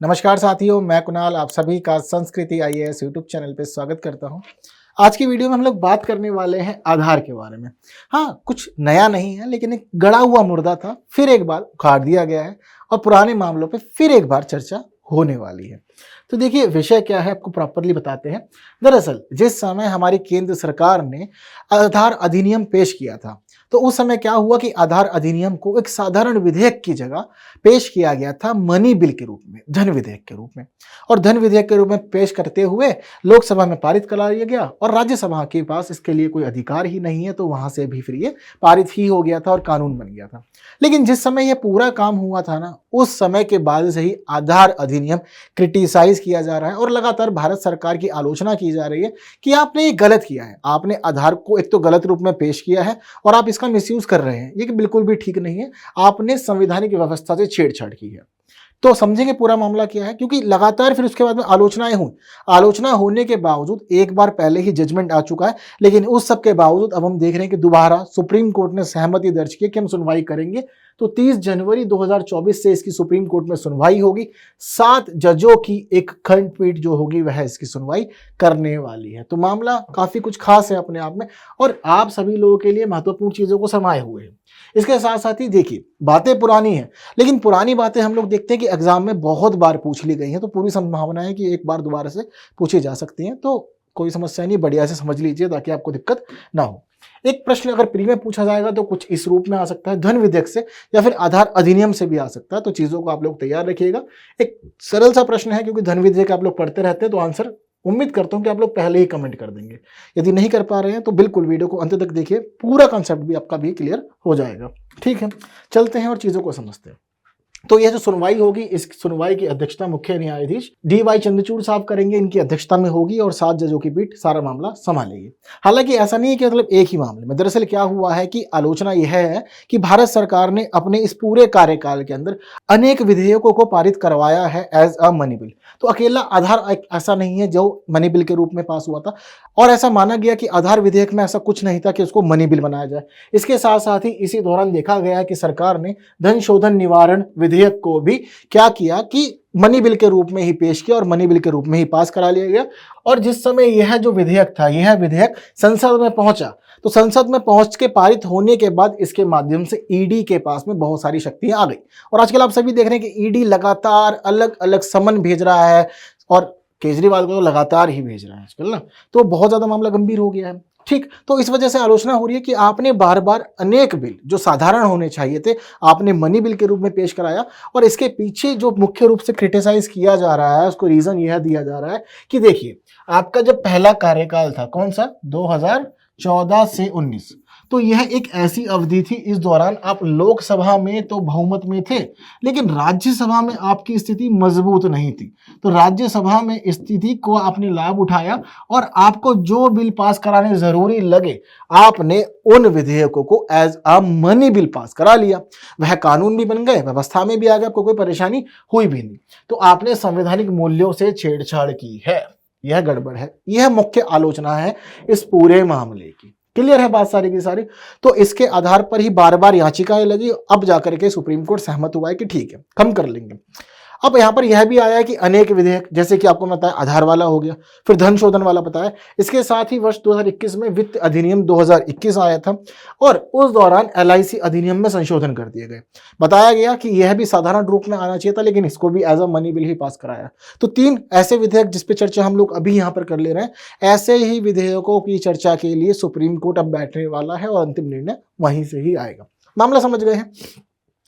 नमस्कार साथियों, मैं कुणाल आप सभी का संस्कृति आईएएस यूट्यूब चैनल पे स्वागत करता हूं। आज की वीडियो में हम लोग बात करने वाले हैं आधार के बारे में। हाँ, कुछ नया नहीं है, लेकिन एक गड़ा हुआ मुर्दा था, फिर एक बार उखाड़ दिया गया है और पुराने मामलों पे फिर एक बार चर्चा होने वाली है। तो देखिए, विषय क्या है आपको प्रॉपरली बताते हैं। दरअसल जिस समय हमारी केंद्र सरकार ने आधार अधिनियम पेश किया था, तो उस समय क्या हुआ कि आधार अधिनियम को एक साधारण विधेयक की जगह पेश किया गया था मनी बिल के रूप में, धन विधेयक के रूप में। और धन विधेयक के रूप में पेश करते हुए लोकसभा में पारित करा लिया गया और राज्यसभा के पास इसके लिए कोई अधिकार ही नहीं है, तो वहां से भी फिर ये पारित ही हो गया था और कानून बन गया था। लेकिन जिस समय ये पूरा काम हुआ था ना, उस समय के बाद से ही आधार अधिनियम क्रिटिसाइज किया जा रहा है और लगातार भारत सरकार की आलोचना की जा रही है कि आपने ये गलत किया है। आपने आधार को एक तो गलत रूप में पेश किया है और आप इसका मिसयूज कर रहे हैं, ये बिल्कुल भी ठीक नहीं है। आपने संवैधानिक व्यवस्था से छेड़छाड़ की है। तो समझेंगे पूरा मामला क्या है, क्योंकि लगातार फिर उसके बाद में आलोचनाएं हुई। आलोचना होने के बावजूद एक बार पहले ही जजमेंट आ चुका है, लेकिन उस सब के बावजूद अब हम देख रहे हैं कि दोबारा सुप्रीम कोर्ट ने सहमति दर्ज की कि हम सुनवाई करेंगे। तो 30 जनवरी 2024 से इसकी सुप्रीम कोर्ट में सुनवाई होगी। 7 जजों की एक खंडपीठ जो होगी वह इसकी सुनवाई करने वाली है। तो मामला काफी कुछ खास है अपने आप में और आप सभी लोगों के लिए महत्वपूर्ण चीजों को समाये हुए है। इसके साथ साथ ही देखिए, बातें पुरानी हैं, लेकिन पुरानी बातें हम लोग देखते हैं कि एग्जाम में बहुत बार पूछ ली गई हैं, तो पूरी संभावना है कि एक बार दोबारा से पूछी जा सकती हैं। तो कोई समस्या नहीं, बढ़िया से समझ लीजिए ताकि आपको दिक्कत ना हो। एक प्रश्न अगर प्री में पूछा जाएगा तो कुछ इस रूप में आ सकता है, धन विधेयक से या फिर आधार अधिनियम से भी आ सकता है। तो चीजों को आप लोग तैयार रखिएगा। एक सरल सा प्रश्न है, क्योंकि धन विधेयक आप लोग पढ़ते रहते हैं, तो आंसर उम्मीद करता हूं कि आप लोग पहले ही कमेंट कर देंगे। यदि नहीं कर पा रहे हैं तो बिल्कुल वीडियो को अंत तक देखिए, पूरा कॉन्सेप्ट भी आपका भी क्लियर हो जाएगा। ठीक है, चलते हैं और चीजों को समझते हैं। तो यह जो सुनवाई होगी, इस सुनवाई की अध्यक्षता मुख्य न्यायाधीश DY चंद्रचूड़ साहब करेंगे, इनकी अध्यक्षता में होगी और 7 जजों की पीठ सारा मामला संभालेगी। हालांकि ऐसा नहीं है कि मतलब एक ही मामले में। दरअसल क्या हुआ है कि आलोचना यह है कि भारत सरकार ने अपने इस पूरे कार्यकाल के अंदर अनेक विधेयकों को पारित करवाया है एज अ मनी बिल। तो अकेला आधार ऐसा नहीं है जो मनी बिल के रूप में पास हुआ था, और ऐसा माना गया कि आधार विधेयक में ऐसा कुछ नहीं था कि उसको मनी बिल बनाया जाए। इसके साथ साथ ही इसी दौरान देखा गया कि सरकार ने धन शोधन निवारण विधेयक को भी क्या किया कि मनी बिल के रूप में ही पेश किया और मनी बिल के रूप में ही पास करा लिया गया। और जिस समय यह जो विधेयक था, यह विधेयक संसद में पहुंचा, तो संसद में पहुंच के पारित होने के बाद इसके माध्यम से ईडी के पास में बहुत सारी शक्तियां आ गई। और आजकल आप सभी देख रहे हैं कि ईडी लगातार अलग अलग समन भेज रहा है और केजरीवाल को तो लगातार ही भेज रहा है आजकल ना। तो बहुत ज्यादा मामला गंभीर हो गया है। ठीक, तो इस वजह से आलोचना हो रही है कि आपने बार बार अनेक बिल जो साधारण होने चाहिए थे, आपने मनी बिल के रूप में पेश कराया। और इसके पीछे जो मुख्य रूप से क्रिटिसाइज किया जा रहा है, उसको रीजन यह दिया जा रहा है कि देखिए, आपका जब पहला कार्यकाल था, कौन सा, 2014 से 19, तो यह एक ऐसी अवधि थी, इस दौरान आप लोकसभा में तो बहुमत में थे, लेकिन राज्यसभा में आपकी स्थिति मजबूत नहीं थी। तो राज्यसभा में स्थिति को आपने लाभ उठाया और आपको जो बिल पास कराने जरूरी लगे, आपने उन विधेयकों को as a money bill pass करा लिया। वह कानून भी बन गए, व्यवस्था में भी आ गए, आपको कोई परेशानी हुई भी नहीं। तो आपने संवैधानिक मूल्यों से छेड़छाड़ की है, यह गड़बड़ है। यह मुख्य आलोचना है इस पूरे मामले की। क्लियर है बात सारी की सारी। तो इसके आधार पर ही बार बार याचिकाएं लगी, अब जाकर के सुप्रीम कोर्ट सहमत हुआ है कि ठीक है, हम कर लेंगे। अब यहां पर यह भी आया है कि अनेक विधेयक, जैसे कि आपको बताया आधार वाला हो गया, फिर धन शोधन वाला बताया। इसके साथ ही वर्ष 2021 में वित्त अधिनियम 2021 आया था और उस दौरान LIC अधिनियम में संशोधन कर दिए गए। बताया गया कि यह भी साधारण रूप में आना चाहिए था, लेकिन इसको भी एज अ मनी बिल ही पास कराया। तो 3 ऐसे विधेयक जिसपे चर्चा हम लोग अभी यहां पर कर ले रहे हैं। ऐसे ही विधेयकों की चर्चा के लिए सुप्रीम कोर्ट अब बैठने वाला है और अंतिम निर्णय वहीं से ही आएगा। मामला समझ गए हैं।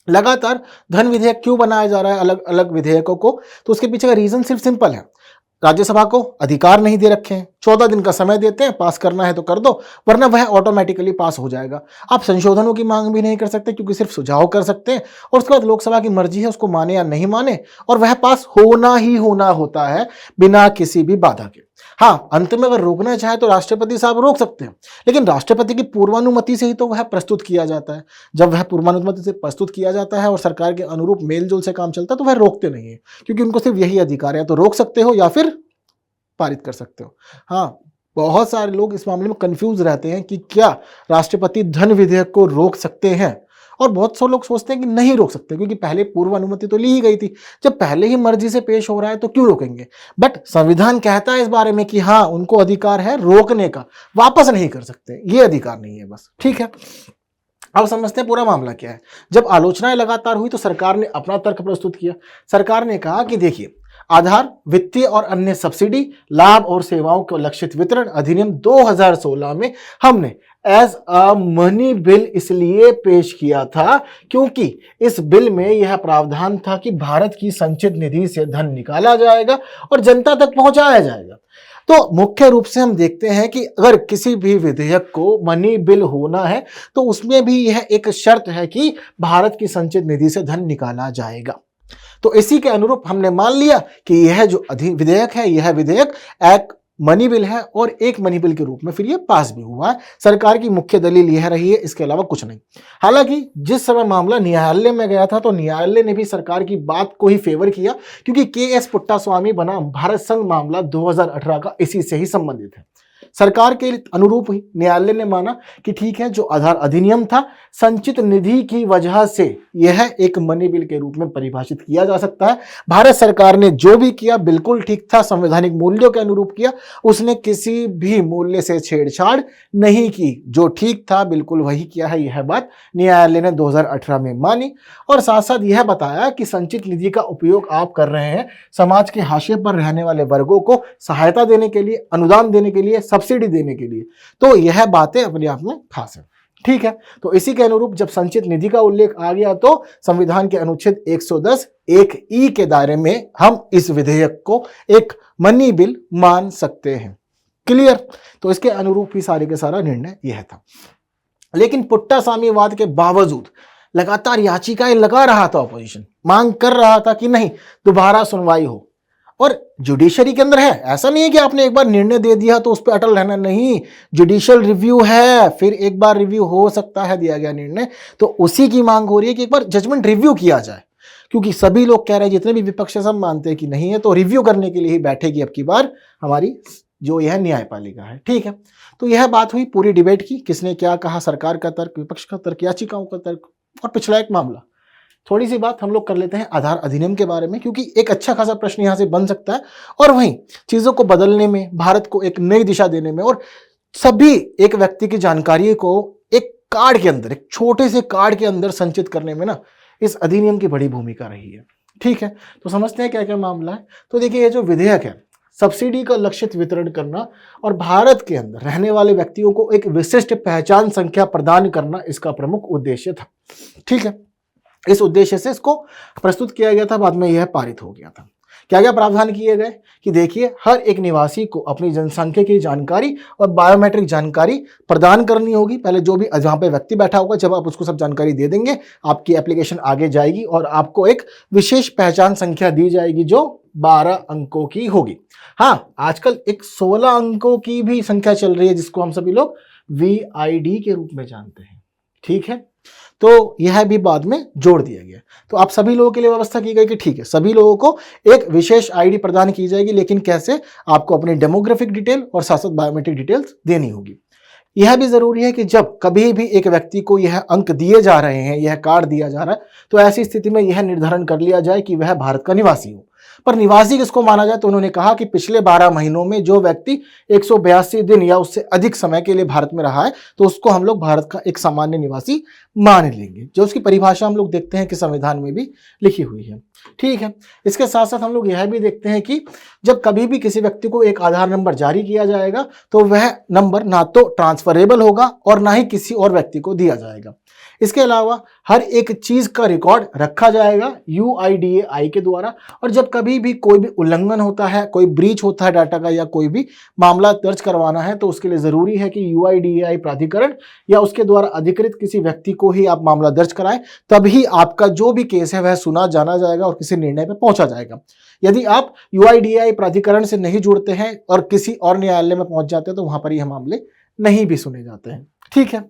लगातार धन विधेयक क्यों बनाया जा रहा है अलग अलग विधेयकों को, तो उसके पीछे का रीजन सिर्फ सिंपल है। राज्यसभा को अधिकार नहीं दे रखे हैं, 14 दिन का समय देते हैं, पास करना है तो कर दो, वरना वह ऑटोमेटिकली पास हो जाएगा। आप संशोधनों की मांग भी नहीं कर सकते, क्योंकि सिर्फ सुझाव कर सकते हैं और उसके बाद लोकसभा की मर्जी है उसको माने या नहीं माने, और वह पास होना ही होना होता है बिना किसी भी बाधा के। हाँ, अंत में अगर रोकना चाहे तो राष्ट्रपति साहब रोक सकते हैं, लेकिन राष्ट्रपति की पूर्वानुमति से ही तो वह प्रस्तुत किया जाता है। जब वह पूर्वानुमति से प्रस्तुत किया जाता है और सरकार के अनुरूप मेलजोल से काम चलता है, तो वह रोकते नहीं है, क्योंकि उनको सिर्फ यही अधिकार है। तो रोक सकते हो या फिर पारित कर सकते हो। हाँ, बहुत सारे लोग इस मामले में कंफ्यूज रहते हैं कि क्या राष्ट्रपति धन विधेयक को रोक सकते हैं और बहुत से लोग सोचते हैं कि नहीं रोक सकते क्योंकि पहले पूर्व अनुमति तो ली ही गई थी। जब पहले ही मर्जी से पेश हो रहा है तो क्यों रोकेंगे? बट संविधान कहता है इस बारे में कि हाँ, उनको अधिकार है रोकने का, वापस नहीं कर सकते, ये अधिकार नहीं है बस। ठीक है, अब समझते हैं पूरा मामला क्या है। जब आलोचनाएं लगातार हुई तो सरकार ने अपना तर्क प्रस्तुत किया। सरकार ने कहा कि देखिए, आधार वित्तीय और अन्य सब्सिडी लाभ और सेवाओं को लक्षित वितरण अधिनियम 2016 में हमने एज अ मनी बिल इसलिए पेश किया था क्योंकि इस बिल में यह प्रावधान था कि भारत की संचित निधि से धन निकाला जाएगा और जनता तक पहुंचाया जाएगा। तो मुख्य रूप से हम देखते हैं कि अगर किसी भी विधेयक को मनी बिल होना है तो उसमें भी यह एक शर्त है कि भारत की संचित निधि से धन निकाला जाएगा। तो इसी के अनुरूप हमने मान लिया कि यह जो विधेयक है, यह विधेयक एक मनी बिल है और एक मनी बिल के रूप में फिर ये पास भी हुआ है। सरकार की मुख्य दलील यह रही है, इसके अलावा कुछ नहीं। हालांकि जिस समय मामला न्यायालय में गया था तो न्यायालय ने भी सरकार की बात को ही फेवर किया क्योंकि के.एस. पुट्टास्वामी बनाम भारत संघ मामला 2018 का इसी से ही संबंधित है। सरकार के अनुरूप ही न्यायालय ने माना कि ठीक है, जो आधार अधिनियम था संचित निधि की वजह से यह एक मनी बिल के रूप में परिभाषित किया जा सकता है। भारत सरकार ने जो भी किया बिल्कुल ठीक था, संवैधानिक मूल्यों के अनुरूप किया, उसने किसी भी मूल्य से छेड़छाड़ नहीं की, जो ठीक था बिल्कुल वही किया है। यह बात न्यायालय ने 2018 में मानी और साथ साथ यह बताया कि संचित निधि का उपयोग आप कर रहे हैं समाज के हाशिए पर रहने वाले वर्गों को सहायता देने के लिए, अनुदान देने के लिए, सब्सिडी देने के लिए। तो यह बातें अपने आप में खास है। ठीक है, तो इसी के अनुरूप जब संचित निधि का उल्लेख आ गया तो संविधान के अनुच्छेद 110(1)(e) के दायरे में हम इस विधेयक को एक मनी बिल मान सकते हैं। क्लियर? तो इसके अनुरूप ही सारे के सारा निर्णय यह था। लेकिन पुट्टास्वामीवाद के बावजूद लगातार याचिकाएं लगा रहा था ऑपोजिशन, मांग कर रहा था कि नहीं, दोबारा सुनवाई हो। और जुडिशरी के अंदर है, ऐसा नहीं है कि आपने एक बार निर्णय दे दिया तो उस पर अटल रहना, नहीं, जुडिशियल रिव्यू है, फिर एक बार रिव्यू हो सकता है दिया गया निर्णय, तो उसी की मांग हो रही है कि एक बार जजमेंट रिव्यू किया जाए क्योंकि सभी लोग कह रहे हैं, जितने भी विपक्ष सब मानते हैं कि नहीं है, तो रिव्यू करने के लिए ही बैठेगी अब की बार हमारी जो यह न्यायपालिका है। ठीक है, तो यह बात हुई, पूरी डिबेट की, किसने क्या कहा, सरकार का तर्क, विपक्ष का तर्क, याचिकाओं का तर्क और पिछला एक मामला। थोड़ी सी बात हम लोग कर लेते हैं आधार अधिनियम के बारे में क्योंकि एक अच्छा खासा प्रश्न यहां से बन सकता है और वहीं चीजों को बदलने में, भारत को एक नई दिशा देने में और सभी एक व्यक्ति की जानकारी को एक कार्ड के अंदर, एक छोटे से कार्ड के अंदर संचित करने में ना इस अधिनियम की बड़ी भूमिका रही है। ठीक है, तो समझते हैं क्या क्या मामला है। तो देखिए, ये जो विधेयक है, सब्सिडी का लक्षित वितरण करना और भारत के अंदर रहने वाले व्यक्तियों को एक विशिष्ट पहचान संख्या प्रदान करना इसका प्रमुख उद्देश्य था। ठीक है, इस उद्देश्य से इसको प्रस्तुत किया गया था, बाद में यह पारित हो गया था। क्या क्या प्रावधान किए गए कि देखिए, हर एक निवासी को अपनी जनसंख्या की जानकारी और बायोमेट्रिक जानकारी प्रदान करनी होगी। पहले जो भी जहाँ पे व्यक्ति बैठा होगा, जब आप उसको सब जानकारी दे देंगे, आपकी एप्लीकेशन आगे जाएगी और आपको एक विशेष पहचान संख्या दी जाएगी जो 12 अंकों की होगी। हाँ, आजकल एक 16 अंकों की भी संख्या चल रही है जिसको हम सभी लोग VID के रूप में जानते हैं। ठीक है, तो यह भी बाद में जोड़ दिया गया। तो आप सभी लोगों के लिए व्यवस्था की गई कि ठीक है, सभी लोगों को एक विशेष आईडी प्रदान की जाएगी, लेकिन कैसे, आपको अपनी डेमोग्राफिक डिटेल और साथ साथ बायोमेट्रिक डिटेल्स देनी होगी। यह भी जरूरी है कि जब कभी भी एक व्यक्ति को यह अंक दिए जा रहे हैं, यह कार्ड दिया जा रहा है, तो ऐसी स्थिति में यह निर्धारण कर लिया जाए कि वह भारत का निवासी हो। पर निवासी किसको माना जाए, तो उन्होंने कहा कि पिछले 12 महीनों में जो व्यक्ति 182 दिन या उससे अधिक समय के लिए भारत में रहा है, तो उसको हम लोग भारत का एक सामान्य निवासी मान लेंगे, जो उसकी परिभाषा हम लोग देखते हैं कि संविधान में भी लिखी हुई है। ठीक है, इसके साथ साथ हम लोग यह भी देखते हैं कि जब कभी भी किसी व्यक्ति को एक आधार नंबर जारी किया जाएगा तो वह नंबर ना तो ट्रांसफरेबल होगा और ना ही किसी और व्यक्ति को दिया जाएगा। इसके अलावा हर एक चीज का रिकॉर्ड रखा जाएगा UIDAI के द्वारा, और जब कभी भी कोई भी उल्लंघन होता है, कोई ब्रीच होता है डाटा का या कोई भी मामला दर्ज करवाना है, तो उसके लिए जरूरी है कि UIDAI प्राधिकरण या उसके द्वारा अधिकृत किसी व्यक्ति को ही आप मामला दर्ज कराएं, तभी आपका जो भी केस है वह सुना जाना जाएगा और किसी निर्णय पर पहुंचा जाएगा। यदि आप UIDAI प्राधिकरण से नहीं जुड़ते हैं और किसी और न्यायालय में पहुंच जाते हैं तो वहां पर यह मामले नहीं भी सुने जाते हैं। ठीक है,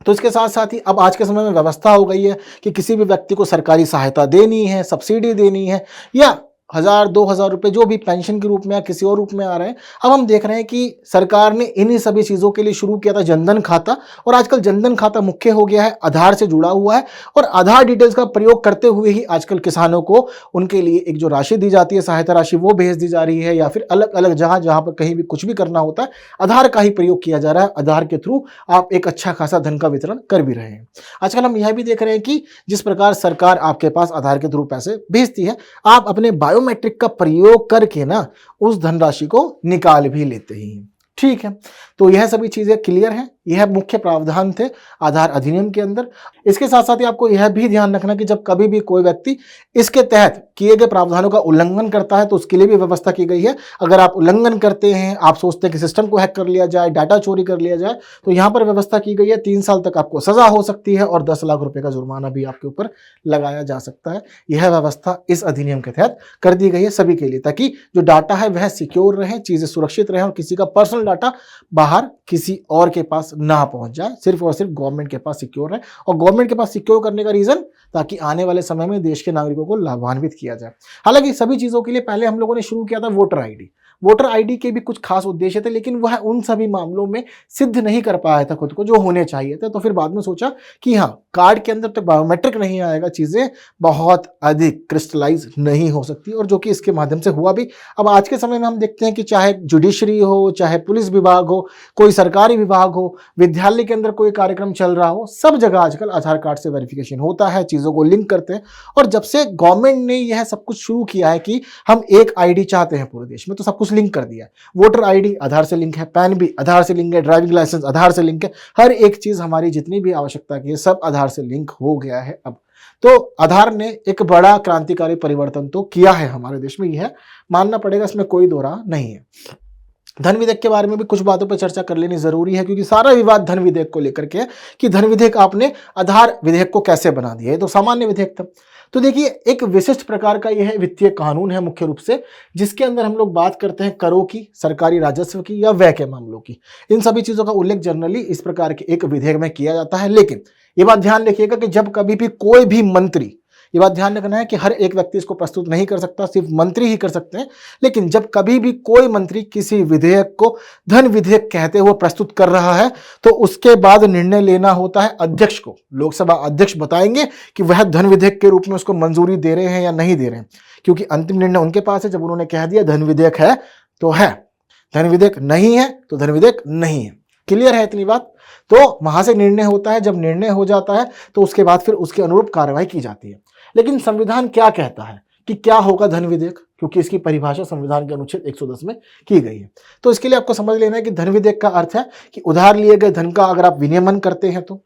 तो इसके साथ साथ ही अब आज के समय में व्यवस्था हो गई है कि किसी भी व्यक्ति को सरकारी सहायता देनी है, सब्सिडी देनी है या 1000 2000 रुपए जो भी पेंशन के रूप में या किसी और रूप में आ रहे हैं, अब हम देख रहे हैं कि सरकार ने इन्हीं सभी चीज़ों के लिए शुरू किया था जनधन खाता, और आजकल जनधन खाता मुख्य हो गया है, आधार से जुड़ा हुआ है, और आधार डिटेल्स का प्रयोग करते हुए ही आजकल किसानों को उनके लिए एक जो राशि दी जाती है, सहायता राशि, वो भेज दी जा रही है, या फिर अलग अलग जहां पर कहीं भी कुछ भी करना होता है आधार का ही प्रयोग किया जा रहा है। आधार के थ्रू आप एक अच्छा खासा धन का वितरण कर भी रहे हैं। आजकल हम यह भी देख रहे हैं कि जिस प्रकार सरकार आपके पास आधार के थ्रू पैसे भेजती है, आप अपने बायोमेट्रिक का प्रयोग करके ना उस धनराशि को निकाल भी लेते हैं। ठीक है, तो यह सभी चीजें क्लियर हैं। यह मुख्य प्रावधान थे आधार अधिनियम के अंदर। इसके साथ साथ ही आपको यह भी ध्यान रखना कि जब कभी भी कोई व्यक्ति इसके तहत किए गए प्रावधानों का उल्लंघन करता है तो उसके लिए भी व्यवस्था की गई है। अगर आप उल्लंघन करते हैं, आप सोचते हैं कि सिस्टम को हैक कर लिया जाए, डाटा चोरी कर लिया जाए, तो यहाँ पर व्यवस्था की गई है 3 साल तक आपको सजा हो सकती है और 10 लाख रुपए का जुर्माना भी आपके ऊपर लगाया जा सकता है। यह व्यवस्था इस अधिनियम के तहत कर दी गई है सभी के लिए, ताकि जो डाटा है वह सिक्योर रहे, चीजें सुरक्षित रहे और किसी का पर्सनल डाटा बाहर किसी और के पास ना पहुंच जाए, सिर्फ और सिर्फ गवर्नमेंट के पास सिक्योर है। और गवर्नमेंट के पास सिक्योर करने का रीजन, ताकि आने वाले समय में देश के नागरिकों को लाभान्वित किया जाए। हालांकि सभी चीजों के लिए पहले हम लोगों ने शुरू किया था वोटर आईडी। वोटर आईडी के भी कुछ खास उद्देश्य थे, लेकिन वह उन सभी मामलों में सिद्ध नहीं कर पाया था खुद को जो होने चाहिए थे। तो फिर बाद में सोचा कि हाँ, कार्ड के अंदर तक बायोमेट्रिक नहीं आएगा, चीजें बहुत अधिक क्रिस्टलाइज नहीं हो सकती, और जो कि इसके माध्यम से हुआ भी। अब आज के समय में हम देखते हैं कि चाहे जुडिशरी हो, चाहे पुलिस विभाग हो, कोई सरकारी विभाग हो, विद्यालय के अंदर कोई कार्यक्रम चल रहा हो, सब जगह आजकल आधार कार्ड से वेरिफिकेशन होता है, चीजों को लिंक करते हैं। और जब से गवर्नमेंट ने यह सब कुछ शुरू किया है कि हम एक आईडी चाहते हैं पूरे देश में, तो सब कुछ लिंक कर दिया है। वोटर आईडी आधार से लिंक है, पैन भी आधार से लिंक है, ड्राइविंग लाइसेंस आधार से लिंक है, हर एक चीज हमारी जितनी भी आवश्यकता की है सब आधार से लिंक हो गया है अब। तो आधार ने एक बड़ा क्रांतिकारी परिवर्तन तो किया है हमारे देश में, यह मानना पड़ेगा, इसमें कोई दो राह नहीं है। धन विधेयक के बारे में भी कुछ बातों पर चर्चा कर लेनी जरूरी है, क्योंकि सारा विवाद धन विधेयक को लेकर के है कि धन विधेयक आपने आधार विधेयक को कैसे बना दिया है। तो सामान्य विधेयक था। तो देखिए, एक विशिष्ट प्रकार का यह वित्तीय कानून है मुख्य रूप से, जिसके अंदर हम लोग बात करते हैं करों की, सरकारी राजस्व की या व्यय के मामलों की। इन सभी चीजों का उल्लेख जनरली इस प्रकार के एक विधेयक में किया जाता है। लेकिन ये बात ध्यान रखिएगा कि जब कभी भी कोई भी मंत्री, ये बात ध्यान रखना है कि हर एक व्यक्ति इसको प्रस्तुत नहीं कर सकता, सिर्फ मंत्री ही कर सकते हैं। लेकिन जब कभी भी कोई मंत्री किसी विधेयक को धन विधेयक कहते हुए प्रस्तुत कर रहा है, तो उसके बाद निर्णय लेना होता है अध्यक्ष को। लोकसभा अध्यक्ष बताएंगे कि वह धन विधेयक के रूप में उसको मंजूरी दे रहे हैं या नहीं दे रहे हैं, क्योंकि अंतिम निर्णय उनके पास है। जब उन्होंने कह दिया धन विधेयक है तो है, धन विधेयक नहीं है तो धन विधेयक नहीं है। क्लियर है इतनी बात? तो वहां से निर्णय होता है। जब निर्णय हो जाता है तो उसके बाद फिर उसके अनुरूप कार्रवाई की जाती है। लेकिन संविधान क्या कहता है कि क्या होगा धन विधेयक, क्योंकि इसकी परिभाषा संविधान के अनुच्छेद 110 में की गई है। तो इसके लिए आपको समझ लेना है कि धन विधेयक का अर्थ है कि उधार लिए गए धन का अगर आप विनियमन करते हैं, तो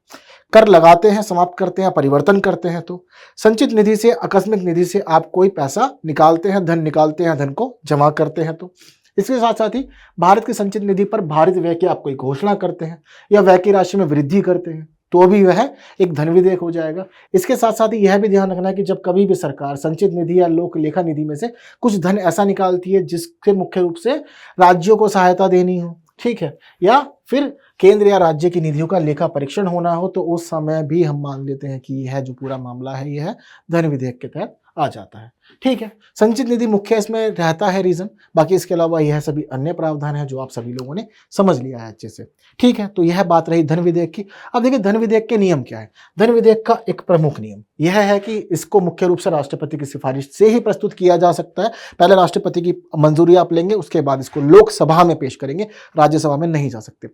कर लगाते हैं, समाप्त करते हैं, परिवर्तन करते हैं, तो संचित निधि से, आकस्मिक निधि से आप कोई पैसा निकालते हैं, धन निकालते हैं, धन को जमा करते हैं, तो इसके साथ साथ ही भारत की संचित निधि पर भारित व्यय की आप कोई घोषणा करते हैं या व्यय की राशि में वृद्धि करते हैं, तो भी वह एक धन विधेयक हो जाएगा। इसके साथ साथ ही यह भी ध्यान रखना है कि जब कभी भी सरकार संचित निधि या लोक लेखा निधि में से कुछ धन ऐसा निकालती है जिसके मुख्य रूप से राज्यों को सहायता देनी हो, ठीक है, या फिर केंद्र या राज्य की निधियों का लेखा परीक्षण होना हो, तो उस समय भी हम मान लेते हैं कि यह जो पूरा मामला है यह धन विधेयक के तहत आ जाता है। ठीक है, संचित निधि मुख्य इसमें रहता है रीजन। बाकी इसके अलावा यह सभी अन्य प्रावधान है जो आप सभी लोगों ने समझ लिया है अच्छे से। ठीक है, तो यह बात रही धन विधेयक की। अब देखिए धन विधेयक के नियम क्या है। धन विधेयक का एक प्रमुख नियम यह है कि इसको मुख्य रूप से राष्ट्रपति की सिफारिश से ही प्रस्तुत किया जा सकता है। पहले राष्ट्रपति की मंजूरी आप लेंगे, उसके बाद इसको लोकसभा में पेश करेंगे, राज्यसभा में नहीं जा सकते।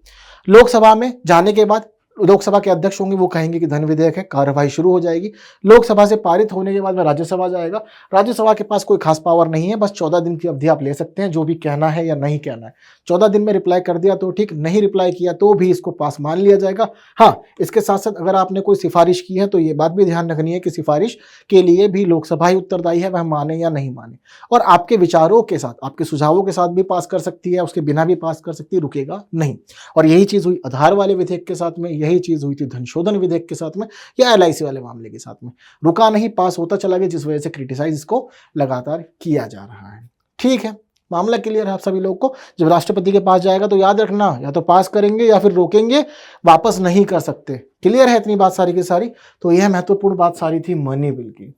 लोकसभा में जाने के बाद लोकसभा के अध्यक्ष होंगे, वो कहेंगे कि धन विधेयक है, कार्यवाही शुरू हो जाएगी। लोकसभा से पारित होने के बाद में राज्यसभा जाएगा। राज्यसभा के पास कोई खास पावर नहीं है, बस 14 दिन की अवधि आप ले सकते हैं, जो भी कहना है या नहीं कहना है। 14 दिन में रिप्लाई कर दिया तो ठीक, नहीं रिप्लाई किया तो भी इसको पास मान लिया जाएगा। हाँ, इसके साथ साथ अगर आपने कोई सिफारिश की है तो ये बात भी ध्यान रखनी है कि सिफारिश के लिए भी लोकसभा ही उत्तरदायी है, वह माने या नहीं माने। और आपके विचारों के साथ, आपके सुझावों के साथ भी पास कर सकती है, उसके बिना भी पास कर सकती है, रुकेगा नहीं। और यही चीज हुई आधार वाले विधेयक के साथ में, यही चीज हुई थी धनशोधन विधेयक के साथ में या LIC वाले मामले के साथ में। रुका नहीं, पास होता चला गया, जिस वजह से क्रिटिसाइज इसको लगातार किया जा रहा है। ठीक है, मामला क्लियर है आप सभी लोग को। जब राष्ट्रपति के पास जाएगा तो याद रखना, या तो पास करेंगे या फिर रोकेंगे, वापस नहीं कर सकते। क्लियर है इतनी बात सारी की सारी। तो यह महत्वपूर्ण बात सारी थी मनी बिल की।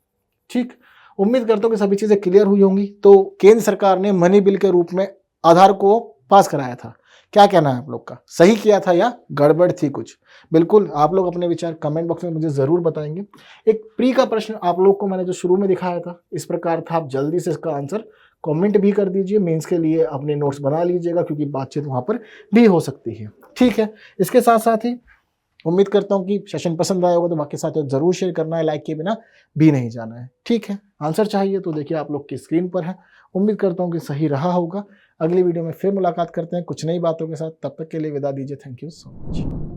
ठीक, उम्मीद करता हूँ कि सभी चीज़ें क्लियर हुई होंगी। तो केंद्र सरकार ने मनी बिल के रूप में आधार को पास कराया था, क्या कहना है आप लोग का, सही किया था या गड़बड़ थी कुछ? बिल्कुल आप लोग अपने विचार कमेंट बॉक्स में मुझे ज़रूर बताएंगे। एक प्री का प्रश्न आप लोग को मैंने जो शुरू में दिखाया था इस प्रकार था, आप जल्दी से इसका आंसर कमेंट भी कर दीजिए। मेंस के लिए अपने नोट्स बना लीजिएगा क्योंकि बातचीत वहाँ पर भी हो सकती है, ठीक है। इसके साथ साथ ही उम्मीद करता हूँ कि सेशन पसंद आया होगा, तो बाकी साथियों जरूर शेयर करना है, लाइक के बिना भी नहीं जाना है, ठीक है। आंसर चाहिए तो देखिए आप लोग की स्क्रीन पर है। उम्मीद करता हूँ कि सही रहा होगा। अगली वीडियो में फिर मुलाकात करते हैं कुछ नई बातों के साथ, तब तक के लिए विदा दीजिए। Thank you so much.